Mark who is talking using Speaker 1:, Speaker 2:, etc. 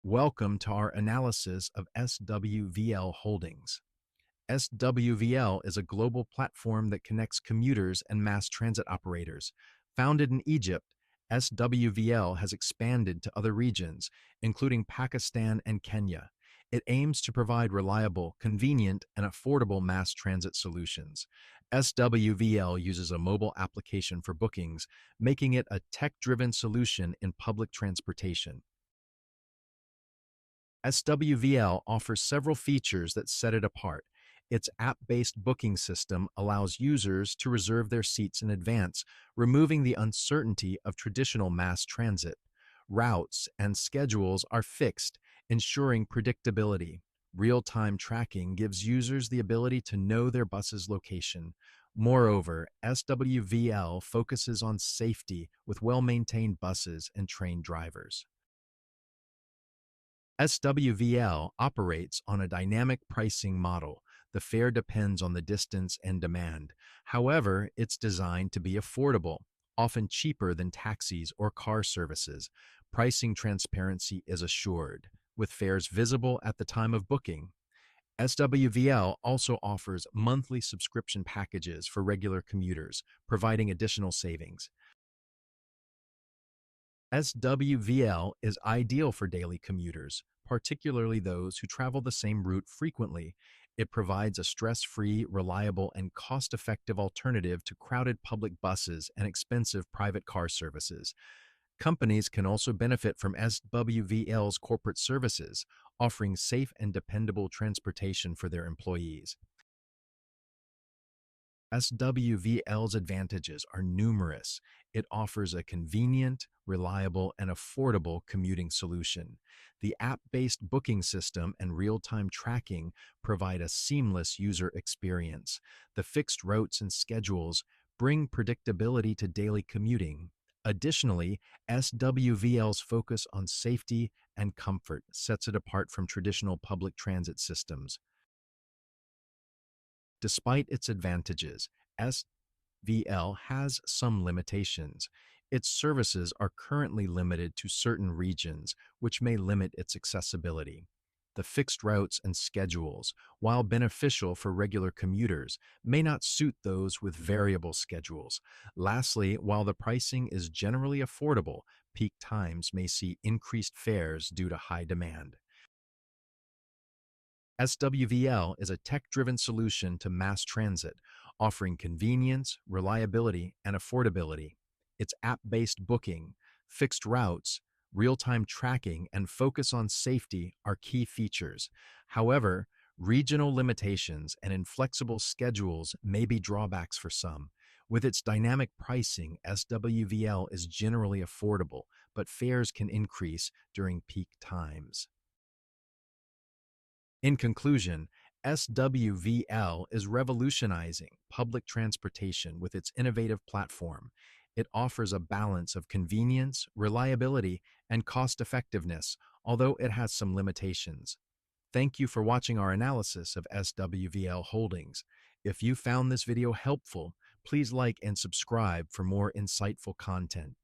Speaker 1: Welcome to our analysis of SWVL Holdings. SWVL is a global platform that connects commuters and mass transit operators. Founded in Egypt, SWVL has expanded to other regions, including Pakistan and Kenya. It aims to provide reliable, convenient, and affordable mass transit solutions. SWVL uses a mobile application for bookings, making it a tech-driven solution in public transportation. SWVL offers several features that set it apart. Its app-based booking system allows users to reserve their seats in advance, removing the uncertainty of traditional mass transit. Routes and schedules are fixed, ensuring predictability. Real-time tracking gives users the ability to know their bus's location. Moreover, SWVL focuses on safety with well-maintained buses and trained drivers. SWVL operates on a dynamic pricing model. The fare depends on the distance and demand. However, it's designed to be affordable, often cheaper than taxis or car services. Pricing transparency is assured, with fares visible at the time of booking. SWVL also offers monthly subscription packages for regular commuters, providing additional savings. SWVL is ideal for daily commuters, particularly those who travel the same route frequently. It provides a stress-free, reliable, and cost-effective alternative to crowded public buses and expensive private car services. Companies can also benefit from SWVL's corporate services, offering safe and dependable transportation for their employees. SWVL's advantages are numerous. It offers a convenient, reliable, and affordable commuting solution. The app-based booking system and real-time tracking provide a seamless user experience. The fixed routes and schedules bring predictability to daily commuting. Additionally, SWVL's focus on safety and comfort sets it apart from traditional public transit systems. Despite its advantages, SWVL has some limitations. Its services are currently limited to certain regions, which may limit its accessibility. The fixed routes and schedules, while beneficial for regular commuters, may not suit those with variable schedules. Lastly, while the pricing is generally affordable, peak times may see increased fares due to high demand. SWVL is a tech-driven solution to mass transit, offering convenience, reliability, and affordability. Its app-based booking, fixed routes, real-time tracking, and focus on safety are key features. However, regional limitations and inflexible schedules may be drawbacks for some. With its dynamic pricing, SWVL is generally affordable, but fares can increase during peak times. In conclusion, SWVL is revolutionizing public transportation with its innovative platform. It offers a balance of convenience, reliability, and cost-effectiveness, although it has some limitations. Thank you for watching our analysis of SWVL Holdings. If you found this video helpful, please like and subscribe for more insightful content.